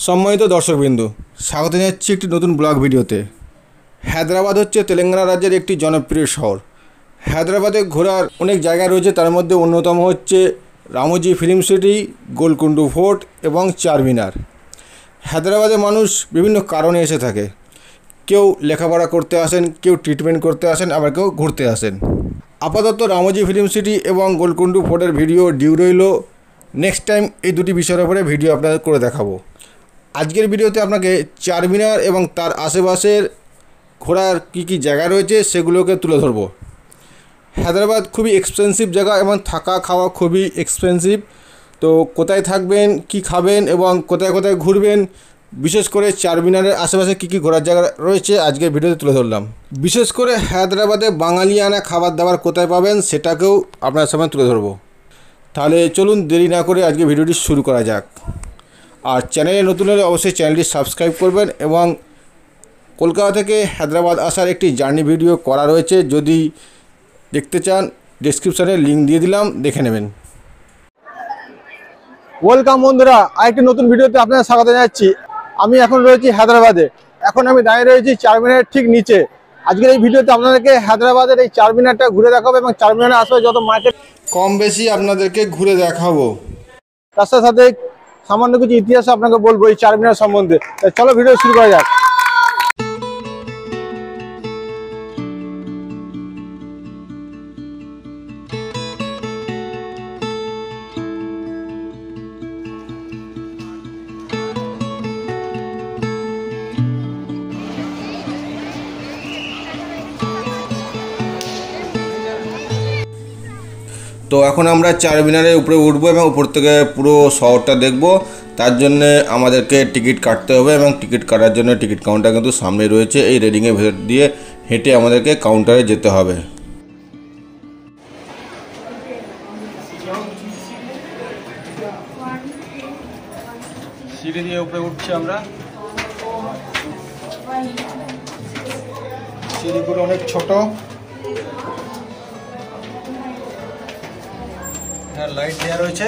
সম্মানিত দর্শকবৃন্দু, স্বাগত জানাচ্ছি একটি নতুন ব্লগ ভিডিওতে। হায়দ্রাবাদ হচ্ছে তেলেঙ্গানা রাজ্যের একটি জনপ্রিয় শহর। হায়দ্রাবাদে ঘোরার অনেক জায়গা রয়েছে, তার মধ্যে অন্যতম হচ্ছে রামোজি ফিল্ম সিটি, গোলকুন্ডু ফোর্ট এবং চারমিনার। হায়দ্রাবাদে মানুষ বিভিন্ন কারণে এসে থাকে। কেউ লেখাপড়া করতে আসেন, কেউ ট্রিটমেন্ট করতে আসেন, আবার কেউ ঘুরতে আসেন। আপাতত রামোজি ফিল্ম সিটি এবং গোলকুন্ডু ফোর্টের ভিডিও ডিউ রইল। নেক্সট টাইম এই দুটি বিষয়ের উপরে ভিডিও আপনাদের করে দেখাবো। আজকের ভিডিওতে আপনাকে চারমিনার এবং তার আশেপাশের ঘোরার কী জায়গা রয়েছে সেগুলোকে তুলে ধরবো। হায়দ্রাবাদ খুবই এক্সপেন্সিভ জায়গা এবং থাকা খাওয়া খুবই এক্সপেন্সিভ। তো কোথায় থাকবেন, কি খাবেন এবং কোথায় কোথায় ঘুরবেন, বিশেষ করে চারমিনারের আশেপাশে কী ঘোরার জায়গা রয়েছে আজকের ভিডিওতে তুলে ধরলাম। বিশেষ করে হায়দ্রাবাদে বাঙালিয়ানা খাবার দাবার কোথায় পাবেন সেটাকেও আপনার সামনে তুলে ধরবো। তাহলে চলুন দেরি না করে আজকে ভিডিওটি শুরু করা যাক। আর চ্যানেলে নতুন হলে অবশ্যই চ্যানেলটি সাবস্ক্রাইব করবেন এবং কলকাতা থেকে হায়দ্রাবাদ আসার একটি জার্নি ভিডিও করা রয়েছে, যদি দেখতে চান ডেসক্রিপশানে লিঙ্ক দিয়ে দিলাম, দেখে নেবেন। ওয়েলকাম বন্ধুরা, আরেকটি নতুন ভিডিওতে আপনাদের স্বাগত জানাচ্ছি। আমি এখন রয়েছি হায়দ্রাবাদে। এখন আমি দাঁড়িয়ে রয়েছি চারমিনারের ঠিক নিচে। আজকের এই ভিডিওতে আপনাদেরকে হায়দ্রাবাদের এই চারমিনারটা ঘুরে দেখাবো এবং চারমিনারের আশেপাশে যত মার্কেট কম বেশি আপনাদেরকে ঘুরে দেখাবো। তার সাথে সাথে সামান্য কিছু ইতিহাস আপনাকে বলবো এই চারমিনার সম্বন্ধে। চলো ভিডিও শুরু করা যাক। তো এখন আমরা চারমিনারের উপরে উঠবো এবং উপর থেকে পুরো শহরটা দেখব। তার জন্যে আমাদেরকে টিকিট কাটতে হবে এবং টিকিট কাটার জন্য টিকিট কাউন্টার কিন্তু সামনে রয়েছে। এই রেলিংয়ের ভেতর দিয়ে হেঁটে আমাদেরকে কাউন্টারে যেতে হবে। সিঁড়ি দিয়ে উপরে উঠছি আমরা। সিঁড়িগুলো অনেক ছোট, লাইট দেওয়া রয়েছে।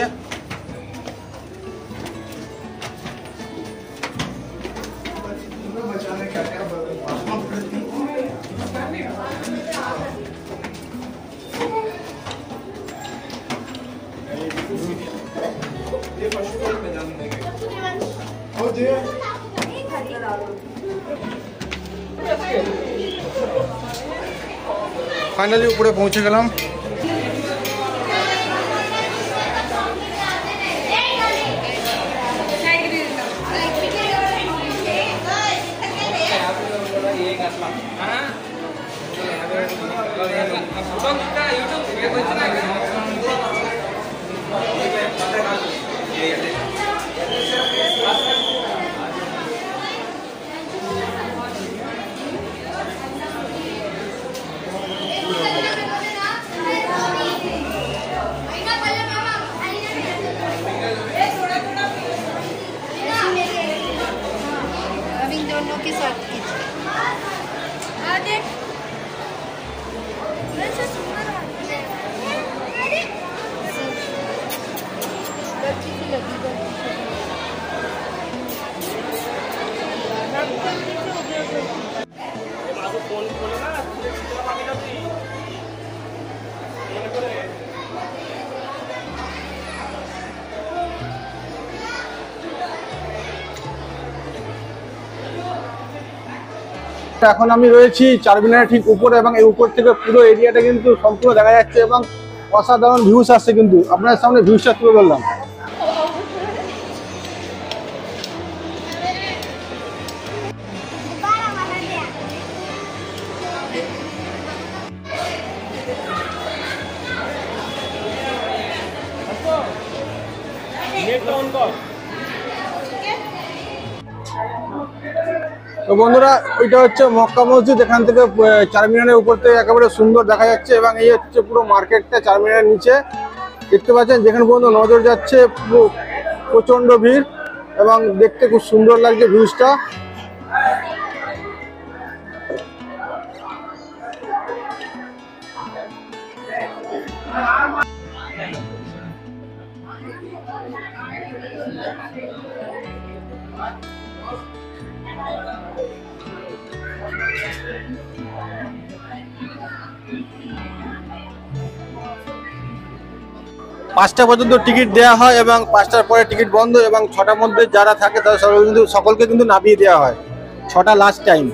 ফাইনালি উপরে পৌঁছে গেলাম। এখন আমি রয়েছি চারমিনারের ঠিক উপরে এবং এই উপর থেকে পুরো এরিয়াটা কিন্তু সম্পূর্ণ দেখা যাচ্ছে এবং অসাধারণ ভিউস আসছে। কিন্তু আপনাদের সামনে ভিউসটা তুলে ধরলাম। তো বন্ধুরা, ওইটা হচ্ছে মক্কা মসজিদ। এখান থেকে চারমিনারের উপর থেকে একেবারে সুন্দর দেখা যাচ্ছে এবং এই হচ্ছে পুরো মার্কেটটা চারমিনারের নিচে। দেখতে পাচ্ছেন যেখানে পর্যন্ত নজর যাচ্ছে পুরো প্রচণ্ড ভিড় এবং দেখতে খুব সুন্দর লাগছে ভিউজটা। পাঁচটা পর্যন্ত টিকিট দেওয়া হয় এবং 5টার পরে টিকিট বন্ধ, এবং 6টার মধ্যে যারা থাকে তাদের সকলকে কিন্তু নামিয়ে দেওয়া হয়। 6টা লাস্ট টাইম।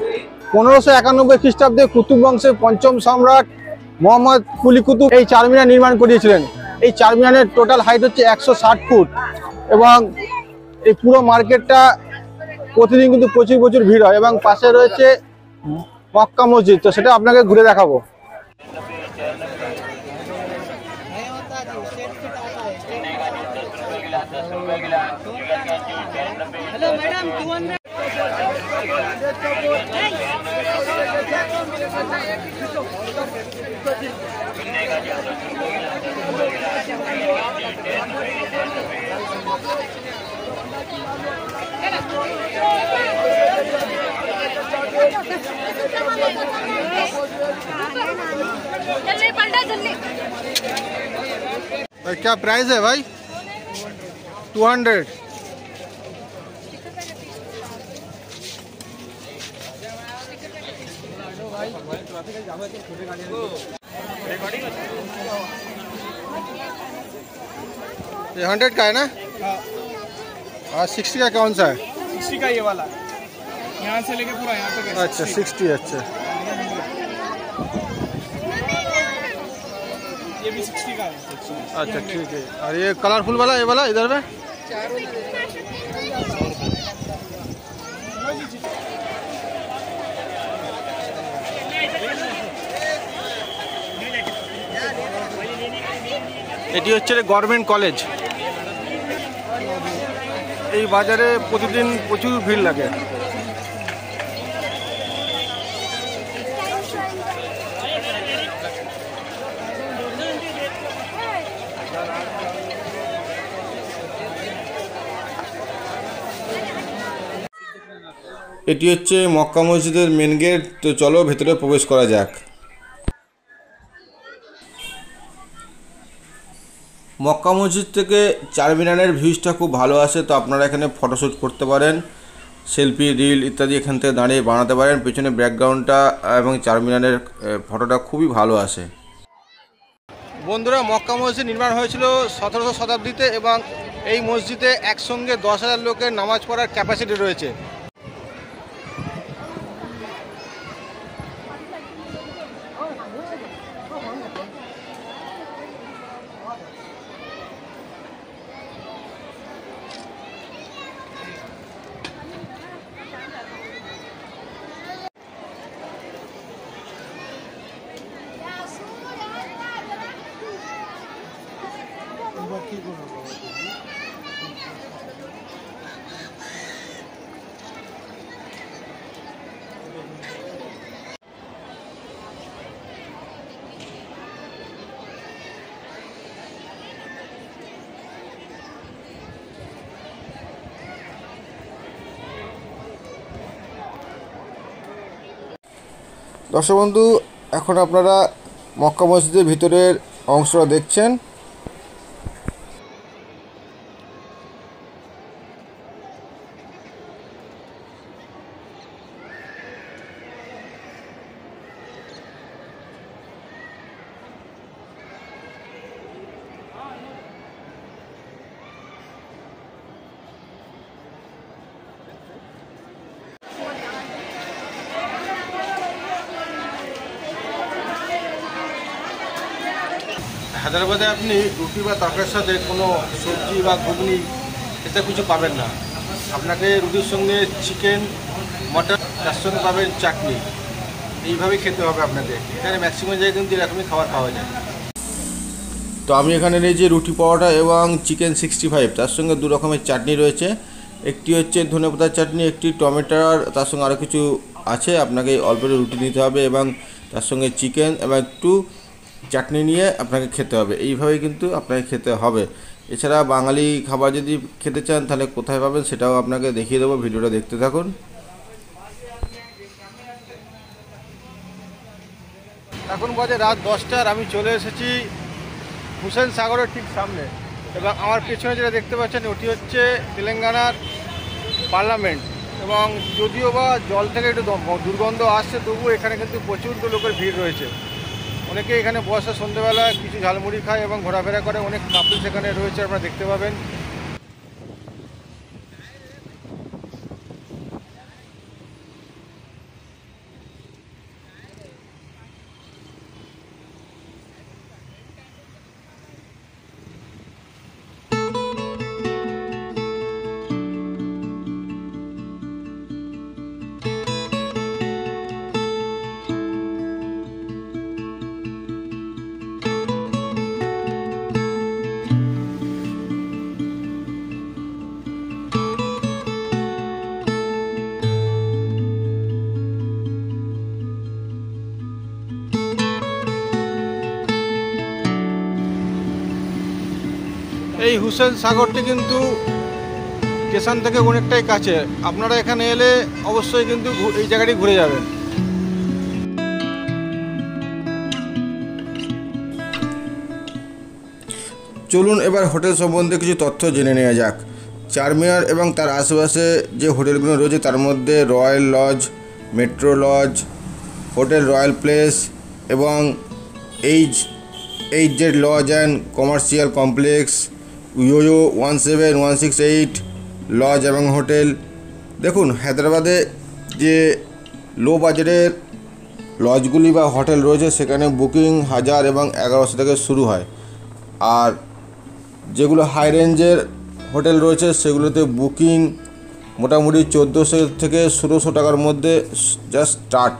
1591 খ্রিস্টাব্দে কুতুব বংশের পঞ্চম সম্রাট মোহাম্মদ কুলি কুতুব এই চারমিনার নির্মাণ করিয়েছিলেন। এই চারমিনারের টোটাল হাইট হচ্ছে 160 ফুট, এবং এই পুরো মার্কেটটা প্রতিদিন কিন্তু প্রচুর ভিড় হয়, এবং পাশে রয়েছে মক্কা মসজিদ, তো সেটা আপনাকে ঘুরে দেখাবো। हेलो मैडम 200 जल्दी पलटा जल्दी। भाई क्या प्राइस है भाई? 200। ये 100 का है ना? हाँ। 60 का कौन सा है? 60 का ये वाला, यहाँ से लेके पूरा यहाँ तक है। अच्छा 60। अच्छा ये भी 60 का है। अच्छा ठीक है। और ये कलरफुल वाला, ये वाला इधर में এটি হচ্ছে গভর্নমেন্ট কলেজ। এই বাজারে প্রতিদিন প্রচুর ভিড় লাগে। এটি হচ্ছে মক্কা মসজিদের মেন গেট। তো চলো ভেতরে প্রবেশ করা যাক। মক্কা মসজিদ থেকে চারমিনারের ভিউজটা খুব ভালো আসে, তো আপনারা এখানে ফটোশ্যুট করতে পারেন, সেলফি রিল ইত্যাদি এখান থেকে দাঁড়িয়ে বানাতে পারেন। পেছনে ব্যাকগ্রাউন্ডটা এবং চারমিনারের ফটোটা খুবই ভালো আসে। বন্ধুরা, মক্কা মসজিদ নির্মাণ হয়েছিল 17শো শতাব্দীতে, এবং এই মসজিদে একসঙ্গে 10,000 লোকের নামাজ পড়ার ক্যাপাসিটি রয়েছে। দর্শক বন্ধু, এখন আপনারা মক্কা মসজিদের ভিতরের অংশটা দেখছেন। হায়দ্রাবাদে আপনি রুটি বা তরকারির সাথে কোনো সবজি বা ঘুগনি এতে কিছু পাবেন না। আপনাকে রুটির সঙ্গে চিকেন, মটন, তার সঙ্গে পাবেন চাটনি। এইভাবেই খেতে হবে আপনাকে। এখানে ম্যাক্সিমাম জায়গায় কিন্তু এরকমই খাবার পাওয়া যায়। তো আমি এখানে নিয়েছি রুটি পরোটা এবং চিকেন 65, তার সঙ্গে 2 রকমের চাটনি রয়েছে। একটি হচ্ছে ধনেপাতার চাটনি, একটি টমেটোর, তার সঙ্গে আরও কিছু আছে। আপনাকে অল্প রুটি নিতে হবে এবং তার সঙ্গে চিকেন এবং একটু চাটনি নিয়ে আপনাকে খেতে হবে। এইভাবেই কিন্তু আপনাকে খেতে হবে। এছাড়া বাঙালি খাবার যদি খেতে চান তাহলে কোথায় পাবেন সেটাও আপনাকে দেখিয়ে দেবো। ভিডিওটা দেখতে থাকুন। এখন বাজে রাত 10টা, আর আমি চলে এসেছি হুসেন সাগরের ঠিক সামনে, এবং আমার পেছনে যেটা দেখতে পাচ্ছেন ওটি হচ্ছে তেলেঙ্গানার পার্লামেন্ট। এবং যদিও বা জল থেকে একটু দুর্গন্ধ আসছে, তবুও এখানে কিন্তু প্রচুর লোকের ভিড় রয়েছে। অনেকে এখানে বসে সন্ধ্যেবেলা কিছু ঝালমুড়ি খায় এবং ঘোরাফেরা করে। অনেক কাপল সেখানে রয়েছে, আপনারা দেখতে পাবেন। এই হুসেন সাগরটি কিন্তু স্টেশন থেকে অনেকটাই কাছে। আপনারা এখানে এলে অবশ্যই কিন্তু এই জায়গাটি ঘুরে যাবেন। চলুন এবার হোটেল সম্বন্ধে কিছু তথ্য জেনে নেওয়া যাক। চারমিনার এবং তার আশেপাশে যে হোটেলগুলো রয়েছে তার মধ্যে royal lodge, metro lodge, hotel royal place এবং H lodge and commercial complex, ইয়োয়ো 17168 লজ এবং হোটেল। দেখুন, হায়দ্রাবাদে যে লো বাজেটের লজগুলি বা হোটেল রয়েছে সেখানে বুকিং 1000 এবং 1100 থেকে শুরু হয়। আর যেগুলো হাই রেঞ্জের হোটেল রয়েছে সেগুলোতে বুকিং মোটামুটি 1400 থেকে 1600 টাকার মধ্যে জাস্ট স্টার্ট।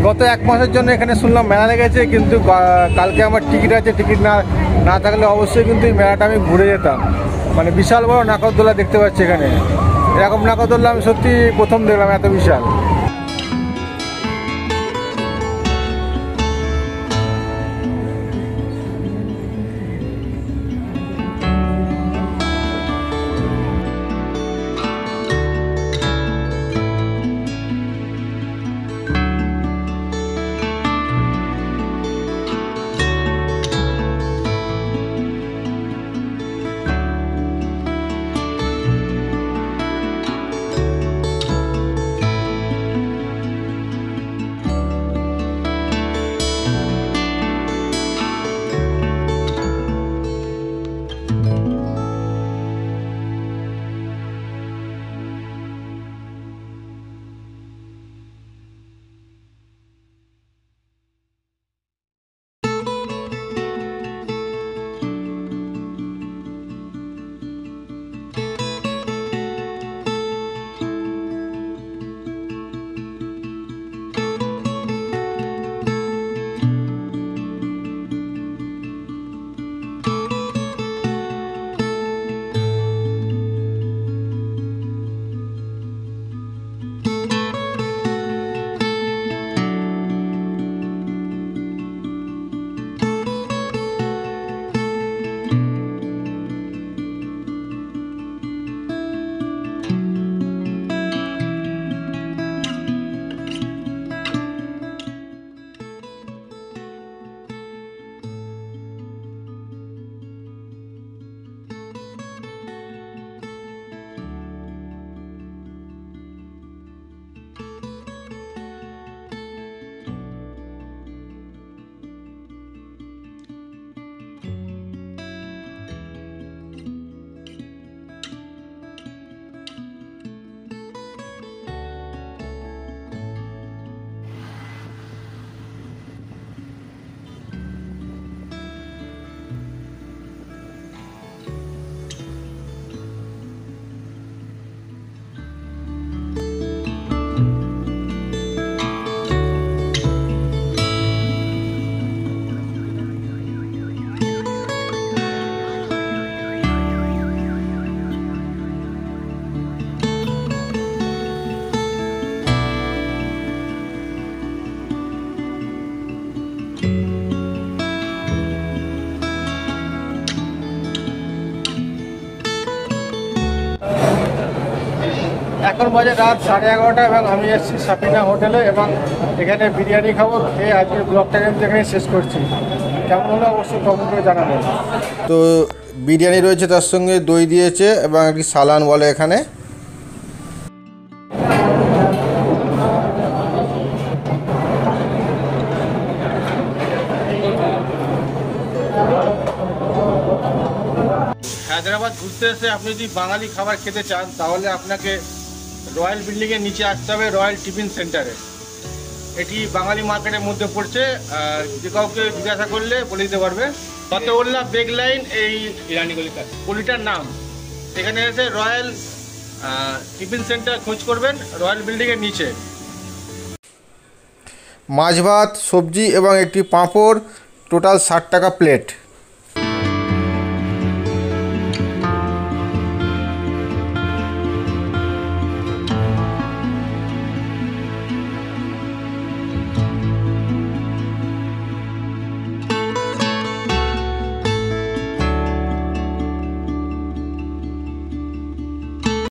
গত 1 মাসের জন্য এখানে শুনলাম মেলা লেগেছে, কিন্তু কালকে আমার টিকিট আছে। টিকিট না থাকলে অবশ্যই কিন্তু এই মেলাটা আমি ঘুরে যেতাম। মানে বিশাল বড় নাগরদোলা দেখতে পাচ্ছি এখানে। এরকম নাগরদোলা আমি সত্যি প্রথম দেখলাম, এত বিশাল। এখন বাজে রাত 11:30 এবং আমি এসেছি সাফিনা হোটেলে এবং এখানে বিরিয়ানি খাবো। খেয়ে আজকের ব্লগটাকে আমি এখানে শেষ করছি। কেমন হলো অবশ্যই কমেন্ট করে জানাবেন। তো বিরিয়ানি রয়েছে, তার সঙ্গে দই দিয়েছে এবং একটি সালান বলে এখানে। হায়দ্রাবাদ ঘুরতে এসে আপনি যদি বাঙালি খাবার খেতে চান তাহলে আপনাকে রয়্যাল বিল্ডিংয়ের নিচে আসতে হবে, রয়্যাল টিফিন সেন্টারে। এটি বাঙালি মার্কেটের মধ্যে পড়ছে। যে কাউকে জিজ্ঞাসা করলে বলে দিতে পারবে। ফতেউল্লাহ বেগ লাইন এই ইরানি গলিটার নাম। এখানে এসে রয়্যাল টিফিন সেন্টার খোঁজ করবেন, রয়্যাল বিল্ডিংয়ের নিচে। মাছ ভাত, সবজি এবং একটি পাঁপড়, টোটাল 60 টাকা প্লেট।